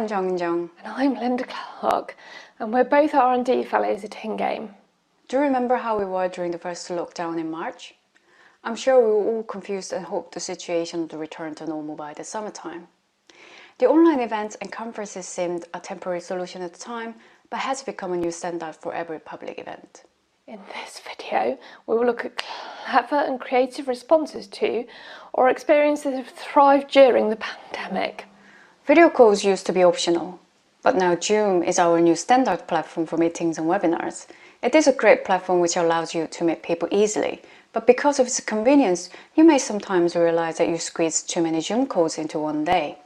I'm Jung-In. And I'm Lynda Clarke, and we're both R&D fellows at InGAME. Do you remember how we were during the first lockdown in March? I'm sure we were all confused and hoped the situation would return to normal by the summertime. The online events and conferences seemed a temporary solution at the time, but has become a new standard for every public event. In this video, we will look at clever and creative responses to, or experiences that have thrived during the pandemic. Video calls used to be optional, but now Zoom is our new standard platform for meetings and webinars. It is a great platform which allows you to meet people easily, but because of its convenience, you may sometimes realize that you squeezed too many Zoom calls into one day.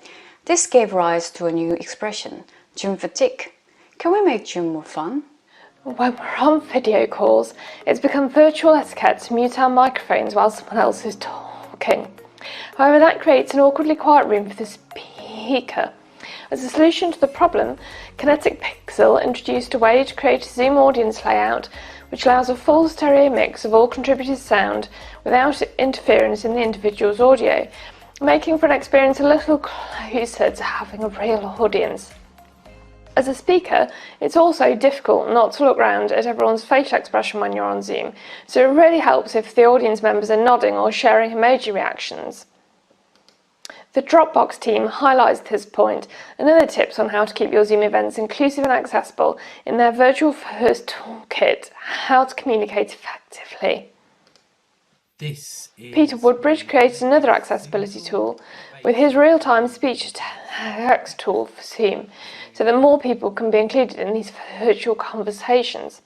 This gave rise to a new expression, Zoom fatigue. Can we make Zoom more fun? When we're on video calls, it's become virtual etiquette to mute our microphones while someone else is talking. However, that creates an awkwardly quiet room for the speaker. As a solution to the problem, Kinetic Pixel introduced a way to create a Zoom audience layout which allows a full stereo mix of all contributed sound without interference in the individual's audio, making for an experience a little closer to having a real audience. As a speaker, it's also difficult not to look around at everyone's facial expression when you're on Zoom, so it really helps if the audience members are nodding or sharing emoji reactions. The Dropbox team highlights this point and other tips on how to keep your Zoom events inclusive and accessible in their Virtual First Toolkit, How to Communicate Effectively. Peter Woodbridge created another accessibility tool with his real-time speech-to-text tool for Zoom, so that more people can be included in these virtual conversations.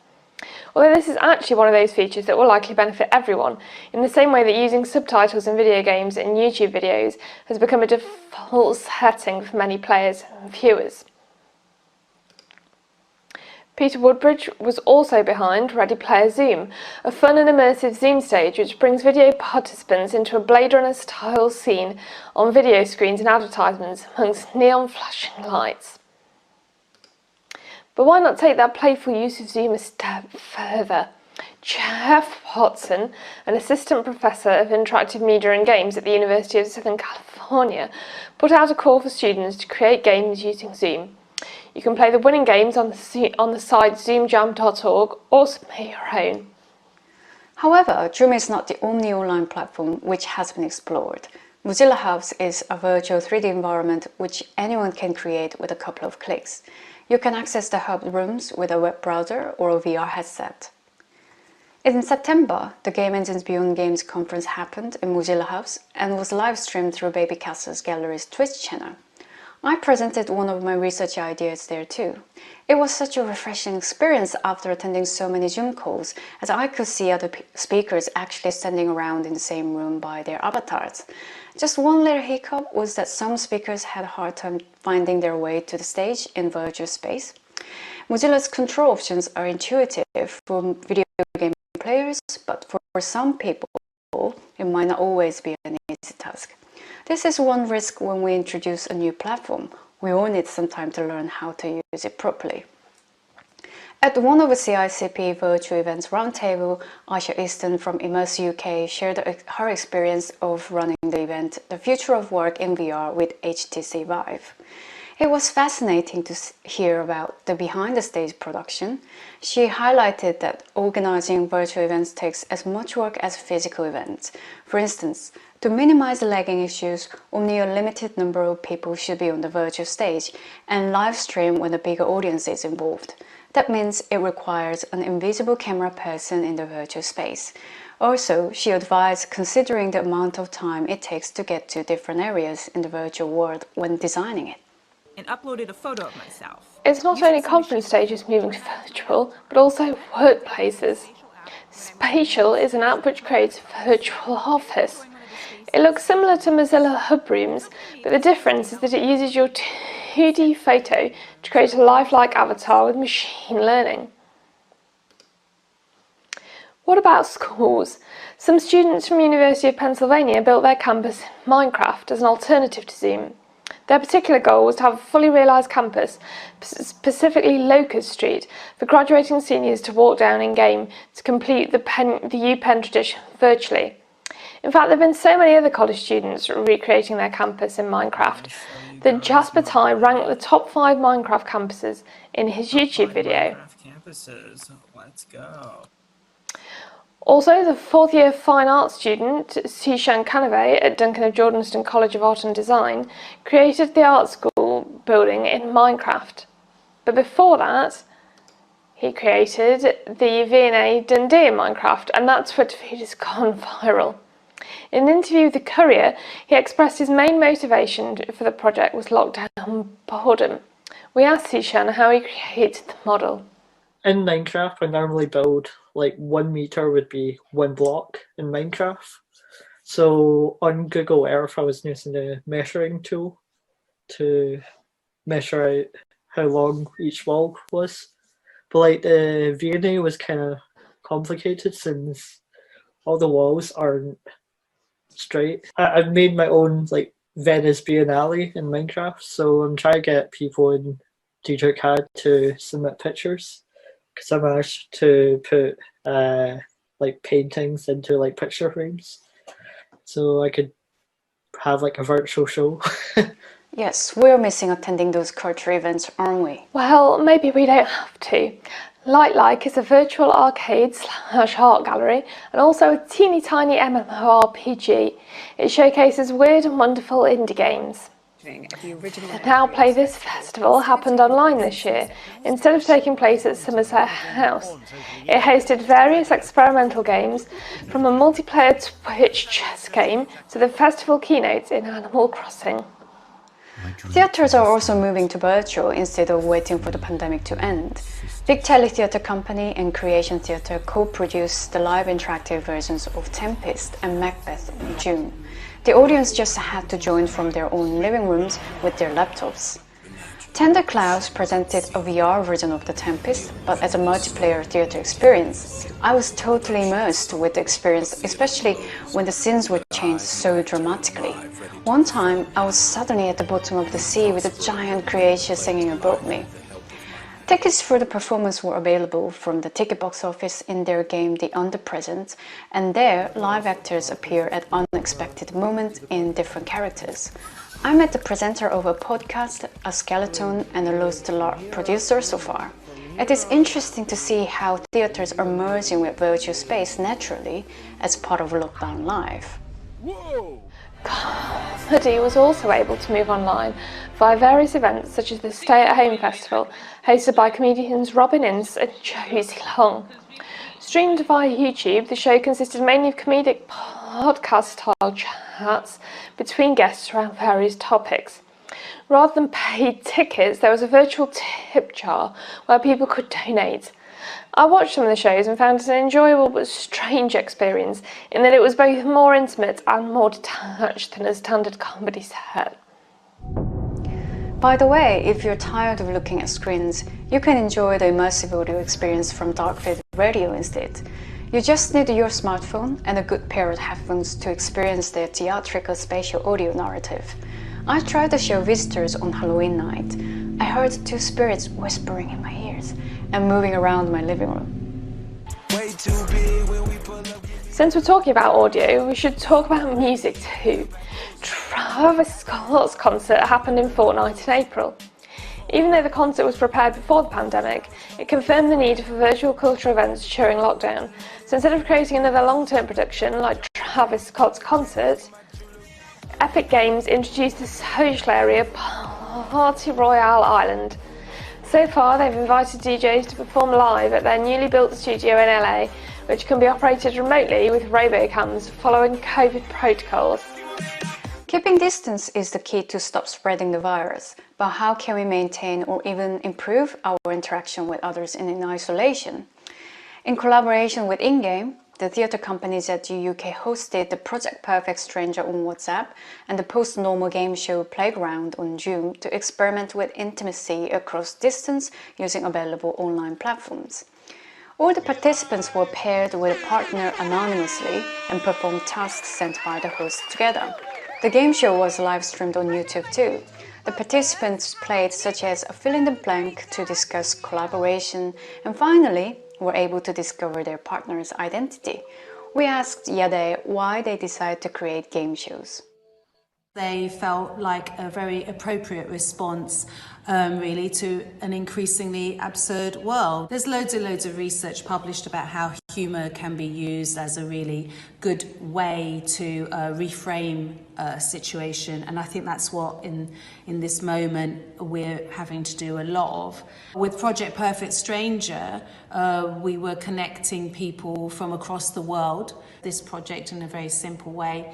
Although this is actually one of those features that will likely benefit everyone, in the same way that using subtitles in video games and YouTube videos has become a default setting for many players and viewers. Peter Woodbridge was also behind Ready Player Zoom, a fun and immersive Zoom stage which brings video participants into a Blade Runner-style scene on video screens and advertisements amongst neon flashing lights. But why not take that playful use of Zoom a step further? Jeff Watson, an assistant professor of interactive media and games at the University of Southern California, put out a call for students to create games using Zoom. You can play the winning games on the site zoomjam.org or submit your own. However, Zoom is not the only online platform which has been explored. Mozilla Hubs is a virtual 3D environment which anyone can create with a couple of clicks. You can access the Hub rooms with a web browser or a VR headset. In September, the Game Engines Beyond Games conference happened in Mozilla Hubs and was live streamed through Baby Castle's Gallery's Twitch channel. I presented one of my research ideas there too. It was such a refreshing experience after attending so many Zoom calls, as I could see other speakers actually standing around in the same room by their avatars. Just one little hiccup was that some speakers had a hard time finding their way to the stage in virtual space. Mozilla's control options are intuitive for video game players, but for some people, it might not always be an easy task. This is one risk when we introduce a new platform. We all need some time to learn how to use it properly. At one of the CICP virtual events roundtable, Aisha Easton from Immerse UK shared her experience of running the event The Future of Work in VR with HTC Vive. It was fascinating to hear about the behind-the-stage production. She highlighted that organizing virtual events takes as much work as physical events. For instance, to minimize lagging issues, only a limited number of people should be on the virtual stage and live stream when a bigger audience is involved. That means it requires an invisible camera person in the virtual space. Also, she advised considering the amount of time it takes to get to different areas in the virtual world when designing it. And uploaded a photo of myself. It's not only conference stages moving to virtual, but also workplaces. Spatial is an app which creates a virtual office. It looks similar to Mozilla Hub Rooms, but the difference is that it uses your 2D photo to create a lifelike avatar with machine learning. What about schools? Some students from University of Pennsylvania built their campus in Minecraft as an alternative to Zoom. Their particular goal was to have a fully realised campus, specifically Locust Street, for graduating seniors to walk down in-game to complete the UPenn tradition virtually. In fact, there have been so many other college students recreating their campus in Minecraft. The Jasper Ty ranked the top 5 Minecraft campuses in his YouTube video. Campuses. Let's go. Also, the 4th year fine arts student, Sishan Kanave at Duncan of Jordanston College of Art and Design, created the art school building in Minecraft. But before that, he created the V&A Dundee in Minecraft, and that Twitter feed has gone viral. In an interview with The Courier, he expressed his main motivation for the project was lockdown boredom. We asked Sishan how he created the model. In Minecraft, I normally build like 1 meter would be 1 block in Minecraft. So on Google Earth, I was using the measuring tool to measure out how long each wall was. But like the V&A was kind of complicated since all the walls aren't straight. I've made my own like Venice Biennale in Minecraft, so I'm trying to get people in DJCAD to submit pictures. Because I managed to put like paintings into like picture frames, so I could have like a virtual show. Yes, we're missing attending those culture events, aren't we? Well, maybe we don't have to. Like is a virtual arcade / art gallery and also a teeny tiny MMORPG. It showcases weird and wonderful indie games. The Now Play This festival happened online this year, instead of taking place at Somerset House. It hosted various experimental games, from a multiplayer Twitch chess game to the festival keynotes in Animal Crossing. Theatres are also moving to virtual instead of waiting for the pandemic to end. Big Telly Theatre Company and Creation Theatre co-produced the live interactive versions of Tempest and Macbeth in June. The audience just had to join from their own living rooms with their laptops. Tender Clouds presented a VR version of The Tempest, but as a multiplayer theatre experience. I was totally immersed with the experience, especially when the scenes would change so dramatically. One time, I was suddenly at the bottom of the sea with a giant creature singing above me. Tickets for the performance were available from the ticket box office in their game The Underpresent, and there live actors appear at unexpected moments in different characters. I met the presenter of a podcast, a skeleton, and a Lost Lark producer so far. It is interesting to see how theatres are merging with virtual space naturally as part of lockdown life. Comedy was also able to move online via various events such as the Stay at Home Festival, hosted by comedians Robin Ince and Josie Long. Streamed via YouTube, the show consisted mainly of comedic podcast-style chats between guests around various topics. Rather than paid tickets, there was a virtual tip jar where people could donate. I watched some of the shows and found it an enjoyable but strange experience in that it was both more intimate and more detached than a standard comedy set. By the way, if you're tired of looking at screens, you can enjoy the immersive audio experience from Dark Field Radio instead. You just need your smartphone and a good pair of headphones to experience the theatrical spatial audio narrative. I tried the show Visitors on Halloween night. I heard 2 spirits whispering in my ears and moving around my living room. Since we're talking about audio, we should talk about music too. Travis Scott's concert happened in Fortnite in April. Even though the concert was prepared before the pandemic, it confirmed the need for virtual cultural events during lockdown. So instead of creating another long-term production like Travis Scott's concert, Epic Games introduced the social area Party Royale Island. So far, they've invited DJs to perform live at their newly built studio in LA, which can be operated remotely with robocams following COVID protocols. Keeping distance is the key to stop spreading the virus, but how can we maintain or even improve our interaction with others in isolation? In collaboration with InGAME, the theatre companies at the UK hosted the Project Perfect Stranger on WhatsApp and the post-normal game show Playground on Zoom to experiment with intimacy across distance using available online platforms. All the participants were paired with a partner anonymously and performed tasks sent by the host together. The game show was live-streamed on YouTube too. The participants played such as a fill-in-the-blank to discuss collaboration and finally were able to discover their partner's identity. We asked Yade why they decided to create game shows. They felt like a very appropriate response really to an increasingly absurd world. There's loads of research published about how humour can be used as a really good way to reframe a situation, and I think that's what in this moment we're having to do a lot of. With Project Perfect Stranger, we were connecting people from across the world. This project, in a very simple way,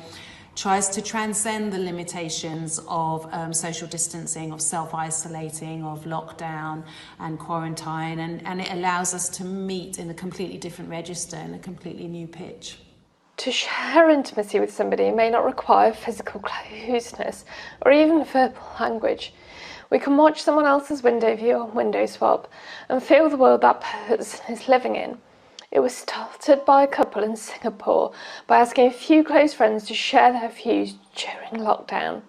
tries to transcend the limitations of social distancing, of self-isolating, of lockdown and quarantine, and it allows us to meet in a completely different register, in a completely new pitch. To share intimacy with somebody may not require physical closeness or even verbal language. We can watch someone else's window view or window swap and feel the world that person is living in. It was started by a couple in Singapore by asking a few close friends to share their views during lockdown.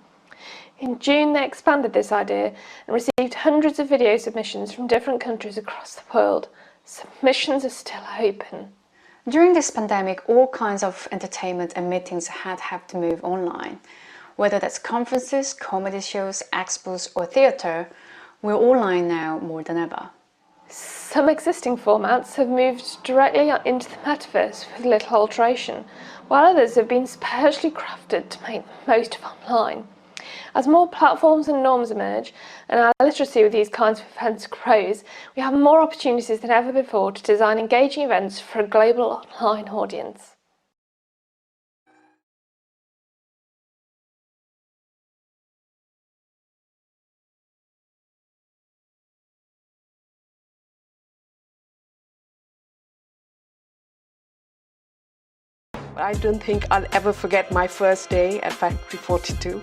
In June, they expanded this idea and received hundreds of video submissions from different countries across the world. Submissions are still open. During this pandemic, all kinds of entertainment and meetings had to move online. Whether that's conferences, comedy shows, expos or theatre, we're online now more than ever. Some existing formats have moved directly into the metaverse with little alteration, while others have been specially crafted to make the most of online. As more platforms and norms emerge and our literacy with these kinds of events grows, we have more opportunities than ever before to design engaging events for a global online audience. I don't think I'll ever forget my first day at Factory 42.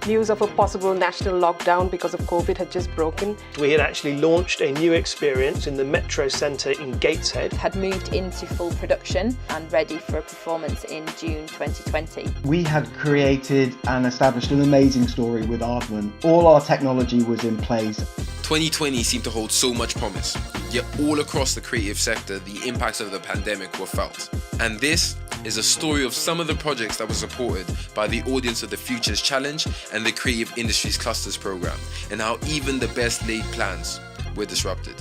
News of a possible national lockdown because of COVID had just broken. We had actually launched a new experience in the Metro Centre in Gateshead. Had moved into full production and ready for a performance in June 2020. We had created and established an amazing story with Aardman. All our technology was in place. 2020 seemed to hold so much promise, yet all across the creative sector, the impacts of the pandemic were felt. And this is a story of some of the projects that were supported by the Audience of the Futures Challenge and the Creative Industries Clusters Programme, and how even the best laid plans were disrupted.